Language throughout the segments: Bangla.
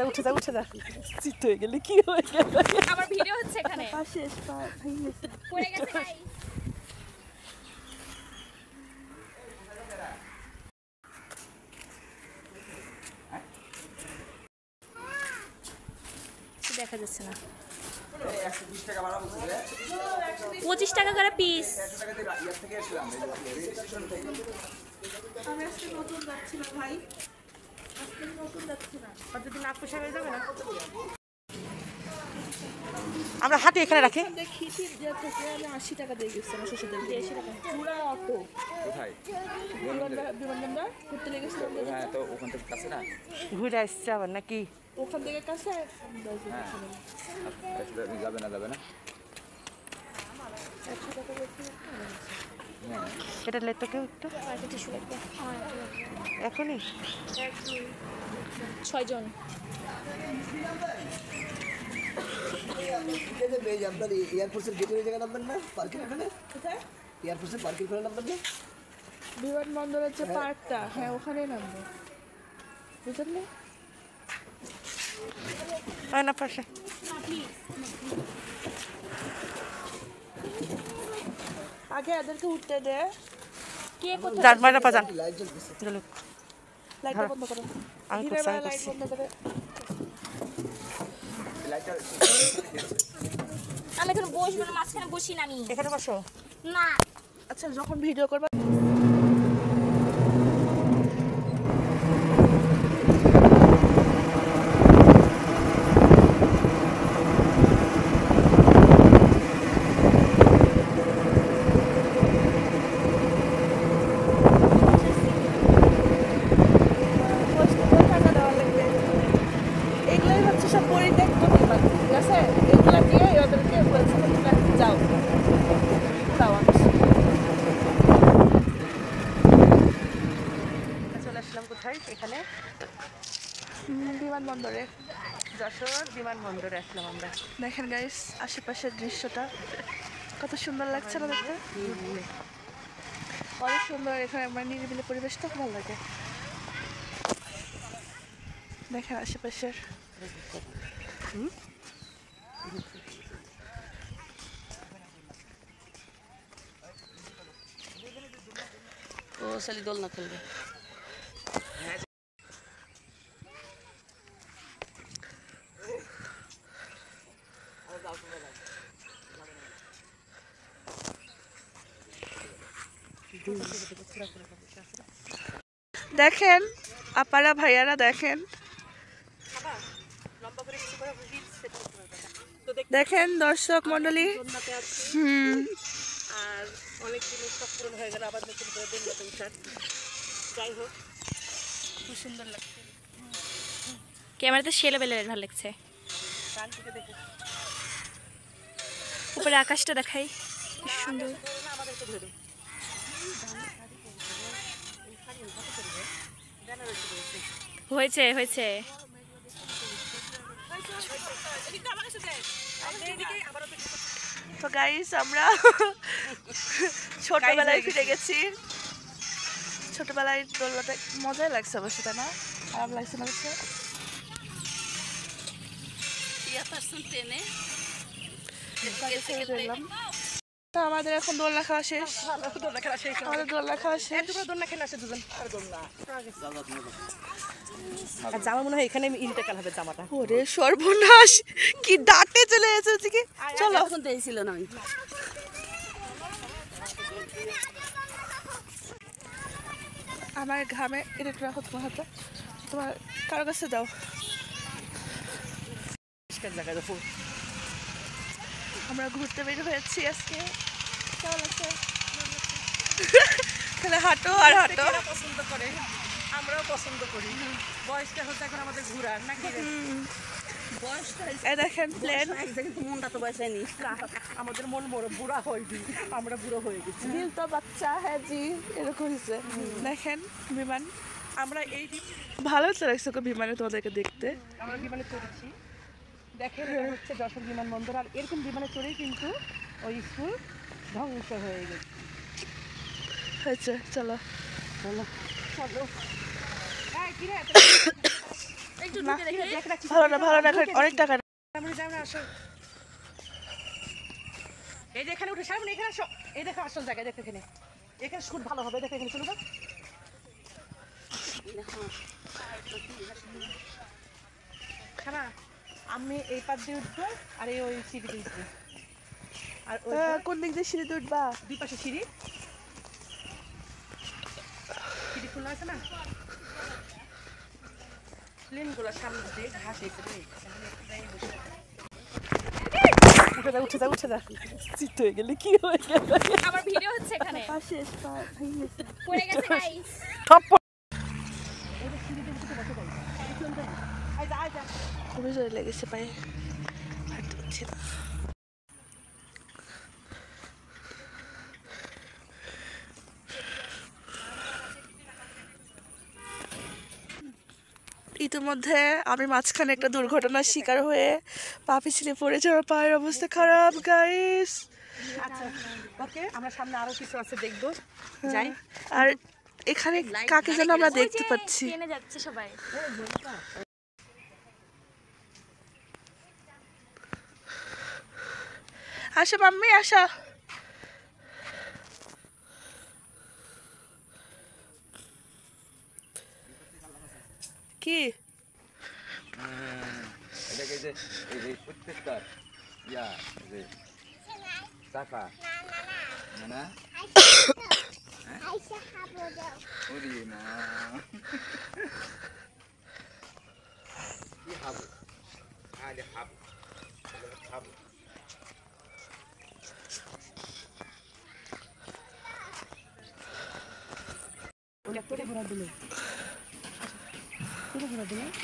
উঠে যা চিত হয়ে গেলে কি হয়ে গেল আমার ভিডিও হচ্ছে এখানে পাশে পড়ে গেছে গাইস দেখা যাচ্ছে না 25 টাকা করে পিস আমি আজকে নতুন যাচ্ছি না ভাই আজকে নতুন যাচ্ছি না আর যদি না পোষা হয়ে যাবে না আমরা হাতে এখানে রাখি দেখি যে থেকে আমি 80 টাকা দিয়ে গেছি আমার শ্বশুরদের 80 টাকা পুরো অটো কোথায় বিমানবন্দর ঘুরতে লেগেছিলাম হ্যাঁ তো ওখান থেকে কাছে না ঘুরে আসছে আবার নাকি ওখান থেকে কাছে যাবে না 100 টাকা করতে এটা লেতো কেউ একটু এখনই 6 জন এয়ারফোর্সের গেটের জায়গা নাম্বার না পার্কের এখানে কোথায় এয়ারফোর্সের পার্কের খোলা নাম্বার না বিমানবন্দরের যে পার্কটা হ্যাঁ ওখানেই নামবো বুঝলি না পাশে আগে এদেরকে উঠতে দে কে কোথায় যান মাইনা পাজান লাইট জ্বলতেছে চলো লাইটটা বন্ধ করো আমি করছি লাইট বন্ধ করে লাইটটা আমি এখানে বসবো না মাঝখানে বসি না আমি এখানে বসো না আচ্ছা যখন ভিডিও করবা এখানে বিমানবন্দরে যশোর বিমানবন্দরে আসলাম আমরা দেখেন গাইস আশেপাশের দৃশ্যটা কত সুন্দর লাগছে না দেখতে অনেক সুন্দর এখানে আমার নিরিবিলি পরিবেশটা ভালো লাগে দেখেন আশেপাশের ও সালি দোল না খেলবে দেখেন আপারা ভাইয়ারা দেখেন দেখেন দর্শক মন্ডলী আর অনেক জিনিস সব পূরণ হয়ে গেল আবার নতুন করে দিন উঠার যাই হোক খুব সুন্দর লাগছে ক্যামেরাতে শেলে বেলে ভালো লাগছে ডান থেকে দেখে উপরে আকাশটা দেখাই কি সুন্দর আমাদেরকে ধরে হয়েছে হয়েছে তো গাইস আমরা ছোটবেলায় ফিরে গেছি ছোটবেলায় দোলনাতে মজাই লাগছে অবশ্য তাই না খারাপ লাগছে না অবশ্য তো আমাদের এখন দোলনা খাওয়া শেষ আমাদের দোলনা খাওয়া শেষ দোলনা খেলে আসে দুজন জামা মনে হয় এখানে ইনটেক হবে জামাটা ওরে সর্বনাশ কি ডাটে চলে এসেছে কি চলো শুনতে ছিল না আমি আমার ঘামে এডিট রাখো তোমার হাতে তোমার কারো কাছে দাও জায়গায় দেখো আমরা ঘুরতে বের হয়েছি আজকে কেমন লাগছে তাহলে হাঁটো আর হাঁটো পছন্দ করে আমরাও পছন্দ করি বয়সটা হচ্ছে এখন আমাদের ঘোরার নাকি বয়সটা এই দেখেন প্লেন মনটা তো বয়স হয়নি আমাদের মন বড় বুড়া হয়নি আমরা বুড়ো হয়ে গেছি দিল তো বাচ্চা হ্যাঁ জি এরকম হয়েছে দেখেন বিমান আমরা এই ভালো লাগছে বিমানে তোমাদেরকে দেখতে আমরা বিমানে চড়েছি দেখেন এটা হচ্ছে যশোর বিমানবন্দর আর এরকম বিমানে চড়েই কিন্তু ওই স্কুল ধ্বংস হয়ে গেছে হয়েছে চলো চলো চলো না ভালো না ভালো না, এখন অনেক টাকা। এই যে এখানে উঠে সামনে এখানে আসো, এই দেখো আসল জায়গা, দেখো এখানে এখানে শুট ভালো হবে, দেখো এখানে চলে যাও। খানা আমি এই পাশ দিয়ে উঠবো আর এই ওই সিঁড়িতে উঠবো, আর ওই কোন দিক দিয়ে সিঁড়িতে উঠবা? দুই পাশে সিঁড়ি সিঁড়ি খোলা আছে না, প্লেনগুলো সামনে দিয়ে ঘাস এসে উঠে যা উঠে যা উঠে যা, চিত্ত হয়ে গেলে কি হয়ে গেল। আমার ভিডিও হচ্ছে এখানে পাশে পড়ে গেছে গাইস। খুবই জোরে লেগেছে পায়ে, হাঁটতে পারছি না। ইতিমধ্যে আমি মাঝখানে একটা দুর্ঘটনার শিকার হয়ে পা পিছলে পড়েছে, আমার পায়ের অবস্থা খারাপ গাইস। আচ্ছা ওকে, আমরা সামনে আরো কিছু আছে দেখবো, যাই। আর এখানে কাকে যেন আমরা দেখতে পাচ্ছি। ট্রেনে যাচ্ছে সবাই। আসো মাম্মি আসো। কি এটাকে যে এই যে প্রত্যেকটা ইয়া যে চাকা না ওরে মা কি হাবু আরে হাবু হাবু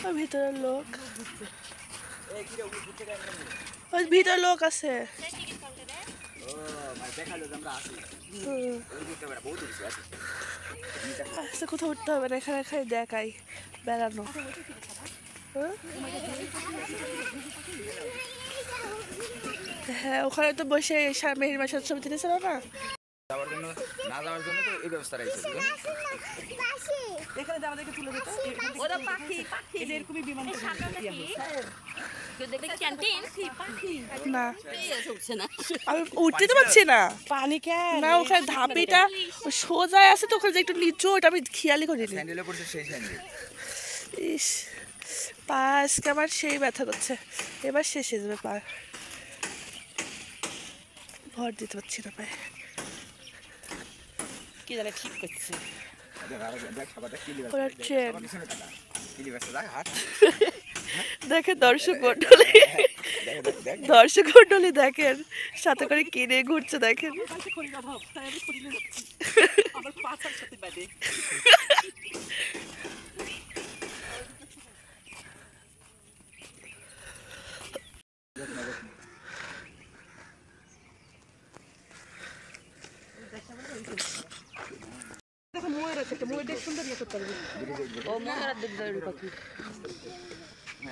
ওই ভিতরের লোক, ওই ভিতরে লোক আছে। আচ্ছা কোথাও উঠতে হবে না, এখানে খালি দেখাই বেড়ানো। হ্যাঁ ওখানে তো বসে মেহের মাসের ছবি তুলেছিল না, যাওয়ার জন্য না যাওয়ার জন্য তো এই ব্যবস্থা রয়েছে। এখানে যে আমাদেরকে তুলে দিত ওরা পাখি পাখি এই যে এরকমই বিমান ক্যান্টিন না উঠছে না। আমি উঠতে তো পারছি না, পানি কেন না ওখানে ধাপিটা সোজা আছে তো ওখানে যে একটু নিচু, ওটা আমি খেয়ালই করিনি। স্যান্ডেলে পড়ছে সেই স্যান্ডেল। ইস পা আজকে আমার সেই ব্যথা করছে, এবার শেষ হয়ে যাবে পা, ভর দিতে পারছি না পায়ে। কি জানে ঠিক করছে। দেখ খাবারটা কি ওরা ট্রেন পিছনে টাকা কি লিবাসটা দেখ হাত দেখে দর্শক মন্ডলী, দর্শক মন্ডলী দেখেন সাথে করে কিনে ঘুরছে দেখেন। আমার পাছার সাথে বাদে দেখো ময়ূর আছে, একটা ময়ূর দেখ সুন্দর ইয়ে করতে পারবে। ও ময়ূরের দিক দিয়ে পাখি।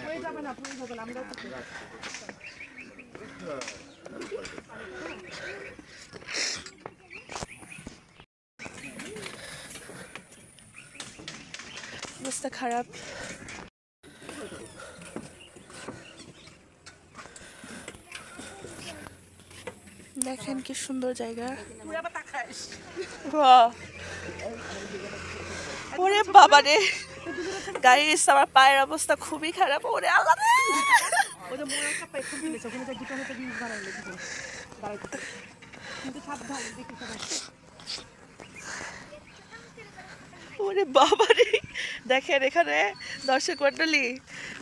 পড়ে যাবে না, পড়ে যাবে না, আমরা অবস্থা খারাপ। দেখেন কি সুন্দর জায়গা। তুই আবার তাকাস। বাহ! ওরে বাবা রে গাইস, আমার পায়ের অবস্থা খুবই খারাপ। ওরে আল্লাহ রে, ওই যে ময়ূর কাপড় একটু দিয়েছে, ওখানে যে দুটো মতো জিনিস বানাইলে দাঁড়াইতে, কিন্তু সাবধান দেখি সবাই। ওরে বাবা রে, দেখেন এখানে দর্শক মন্ডলী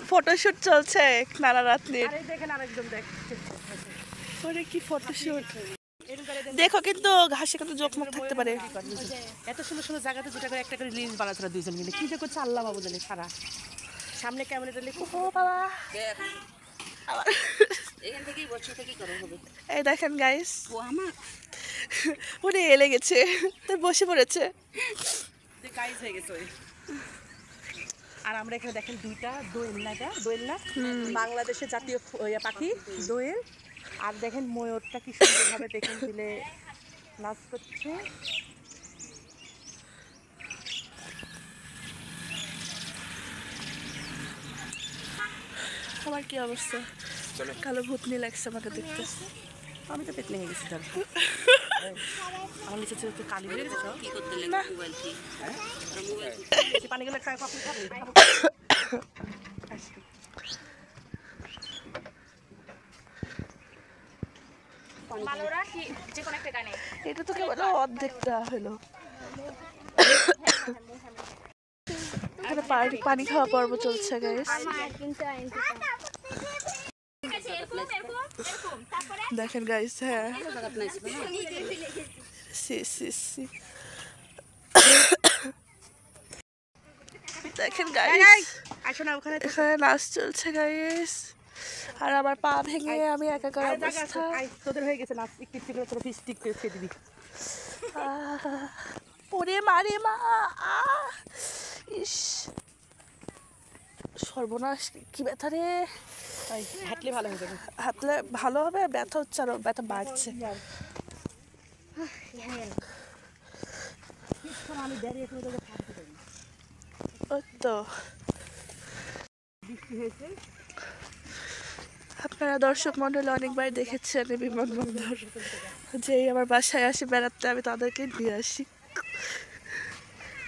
ফটোশুট চলছে নানা রাত্রির। আরে দেখেন আরেকজন দেখ, ওরে কি ফটোশুট দেখো, কিন্তু ঘাসে কিন্তু জোক মুখ থাকতে পারে। এত সুন্দর সুন্দর জায়গাতে যেটা করে একটা করে রিলস বানাচ্ছে না দুইজন মিলে, কি যে করছে আল্লাহ বাবু জানে। সারা সামনে ক্যামেরাটা লিখো, ও বাবা এখান থেকেই বসে থেকে করা হবে। এই দেখেন গাইস, ও আমার ওরে এলে গেছে তো বসে পড়েছে। গাইজ হয়ে গেছে ওই। আর আমরা এখানে দেখেন দুইটা দোয়েল নাগা, দোয়েল না বাংলাদেশের জাতীয় পাখি দোয়েল। আর দেখেন ময়ূরটা কি সুন্দরভাবে দেখেন দিলে নাচ করছে। আমার কি অবস্থা? কালো ভূতনি লাগছে আমাকে দেখতে। আমি তো পেট লেগে গেছি তার আমার নিচে তো কালি হয়ে গেছে কি করতে লাগবে মোবাইল ঠিক পানিগুলো খায় কখন খাবে মালোরা কি যে কোনো একটা গানে এটা তো কেবল অর্ধেকটা হলো। এখানে পানি খাওয়া পর্ব চলছে গাইস। দেখেন গাইস, হ্যাঁ সি সি সি দেখেন গাইস, আসো না ওখানে এখানে নাচ চলছে গাইস। আর আমার পা ভেঙে আমি একাকার অবস্থা। তোদের হয়ে গেছে নাচ একটু একটু করে তোরা ফিস্টিক করে খেয়ে দিবি ওরে মারে মা, ইস সর্বনাশ, কি ব্যথা রে। হাঁটলে ভালো হয়ে যাবে হাতলে ভালো হবে, ব্যথা হচ্ছে আর ব্যথা বাড়ছে। আমি দাঁড়িয়ে ওই তো বৃষ্টি হয়েছে আপনারা দর্শক মন্ডলী অনেকবার দেখেছেন এই বিমানবন্দর, যেই আমার বাসায় আসি বেড়াতে আমি তাদেরকে নিয়ে আসি।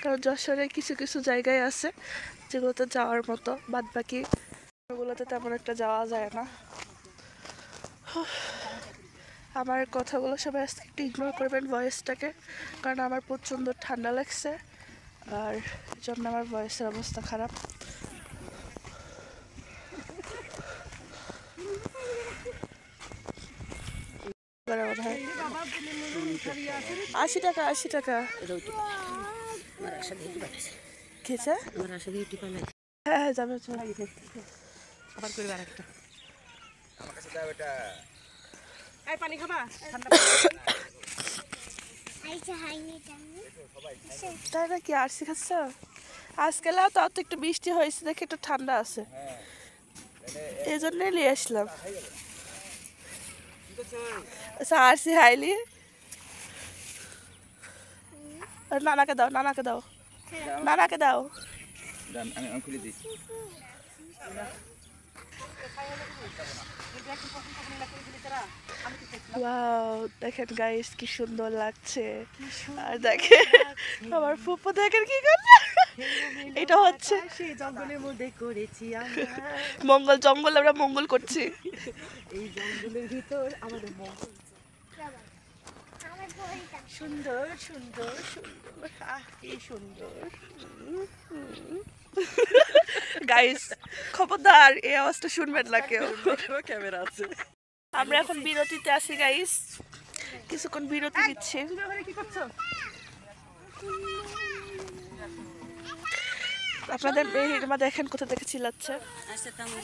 কারণ যশোরে কিছু কিছু জায়গায় আছে যেগুলোতে যাওয়ার মতো, বাদ বাকি ওগুলোতে তেমন একটা যাওয়া যায় না। আমার কথাগুলো সবাই আজকে একটু ইগনোর করবেন ভয়েসটাকে, কারণ আমার প্রচণ্ড ঠান্ডা লাগছে আর এই জন্য আমার ভয়েসের অবস্থা খারাপ। বরাবর, হ্যাঁ 80 টাকা 80 টাকা আমার আশা দিয়ে পাঠাচ্ছে খেয়েছে। আমার আশা দিয়ে টিপা নাই হ্যাঁ হ্যাঁ যাবে চল। আবার করবে আরেকটা আমার কাছে দাও এটা এই পানি খাবা ঠান্ডা তাই নাকি আরসি খাচ্ছ? আজকাল তাও তো একটু বৃষ্টি হয়েছে দেখে একটু ঠান্ডা আছে, এই জন্যই নিয়ে আসলাম। আচ্ছা আরসি হাইলি, নানাকে দাও নানাকে দাও নানাকে দাও। আমি খুলে দিই ওয়াও দেখেন গাইস কি সুন্দর লাগছে। আর দেখেন আমার ফুপু দেখেন কি করছে, এটা হচ্ছে সেই জঙ্গলের মধ্যে করেছি আমরা মঙ্গল, জঙ্গল আমরা মঙ্গল করছি। এই জঙ্গলের ভিতর আমাদের মঙ্গল সুন্দর সুন্দর সুন্দর আহ কি সুন্দর গাইস খবরদার এই আওয়াজটা শুনবেন না কেউ। ক্যামেরা আছে আমরা এখন বিরতিতে আছি গাইস, কিছুক্ষণ বিরতি দিচ্ছি। তুমি ওখানে কি করছো আপনাদের মেহেরমা দেখেন কোথা থেকে চিল্লাচ্ছে, আচ্ছা তামা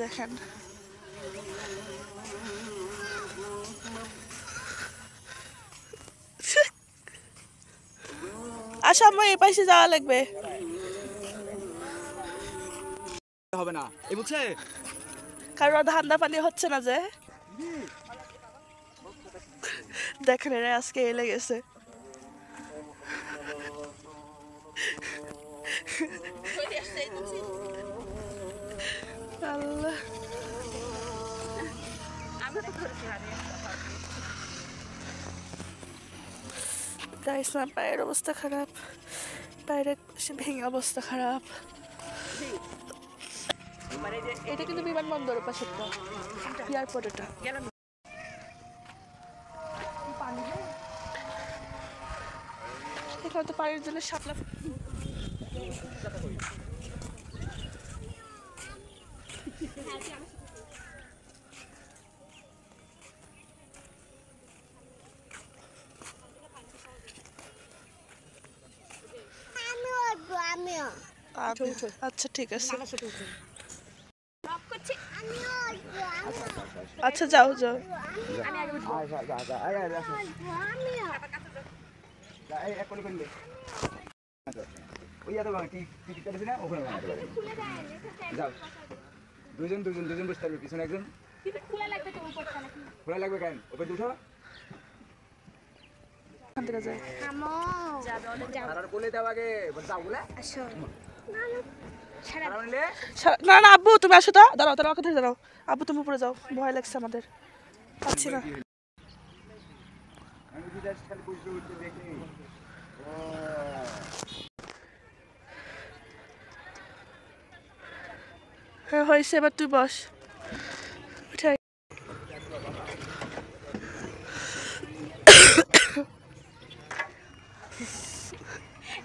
দেখেন আচ্ছা আমার এই পাশে যাওয়া লাগবে। হবে না এই বুঝছে কারণ ধান্দা পানি হচ্ছে না যে, দেখেন এরা আজকে এলে গেছে। আল্লাহ গাইস আমার পায়ের অবস্থা খারাপ, পায়ের ভেঙে অবস্থা খারাপ। এটা কিন্তু বিমানবন্দরের পাশে, এয়ারপোর্ট এটা। এখানে তো পানির জন্য শাপলা আচ্ছা ঠিক আছে, আচ্ছা যাও যাও। যাও দুজন দুজন দুজন বসতে পারবে পিছনে একজন খোলা লাগবে কেন ওপরে উঠো এখান থেকে যাই। বলে দাও আগে যাও বলে না না আব্বু তুমি আসো তো, দাঁড়াও দাঁড়াও, আমাকে ধরে দাঁড়াও। আব্বু তুমি উপরে যাও, ভয় লাগছে আমাদের, পাচ্ছি না। হ্যাঁ হয়েছে, এবার তুই বস। উঠাই।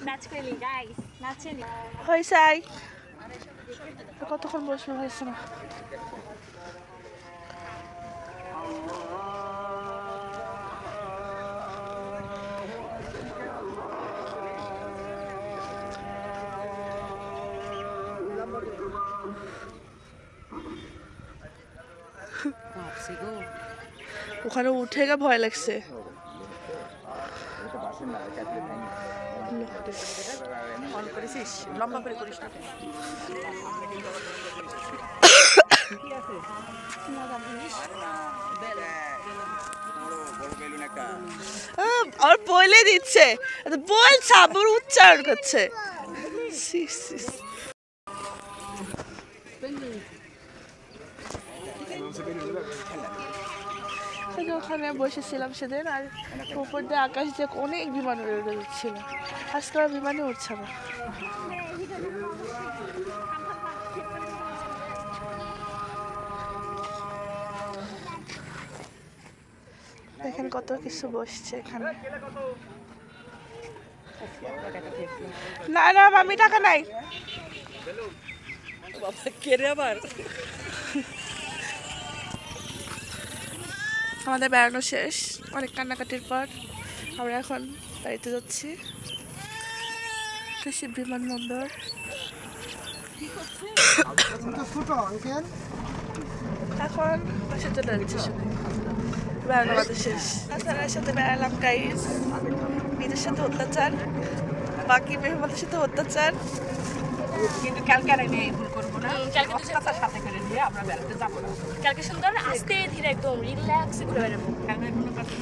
নাচ করলি গাইস, নাচেন। হয়েছে আই, কতক্ষণ বসবে হয়েছে না। ওখানে উঠে গিয়ে ভয় লাগছে। অন করেছিস, লম্বা করে করিস না। আর বলে দিচ্ছে, বলছে আবার উচ্চারণ করছে। ওখানে বসেছিলাম সেদিন, আর উপর দিয়ে আকাশ দিয়ে অনেক বিমান উড়ে উড়ে যাচ্ছিল। আজকে আর বিমানে উঠছে না। দেখেন কত কিছু বসছে এখানে। না না মামি টাকা নাই। কেড়ে আবার আমাদের বেড়ানো শেষ, অনেক কান্নাকাটির পর আমরা এখন বাড়িতে যাচ্ছি। বিমানবন্দর এখন বাসায় চলে যাচ্ছি, শুনে বেড়ানো আমাদের শেষ। তাছাড়ার সাথে বেড়ালাম গাইস, মেয়েদের সাথে অত্যাচার, বাকি মেহমানদের সাথে অত্যাচার। কিন্তু কালকে আর আমি ভুল করবো না, কালকে অত্যাচার সাথে করে নিয়ে আমরা বেড়াতে যাবো না। কালকে সুন্দর আস্তে ধীরে একদম রিল্যাক্সে ঘুরে বেড়াবো। কালকে কোনো কথা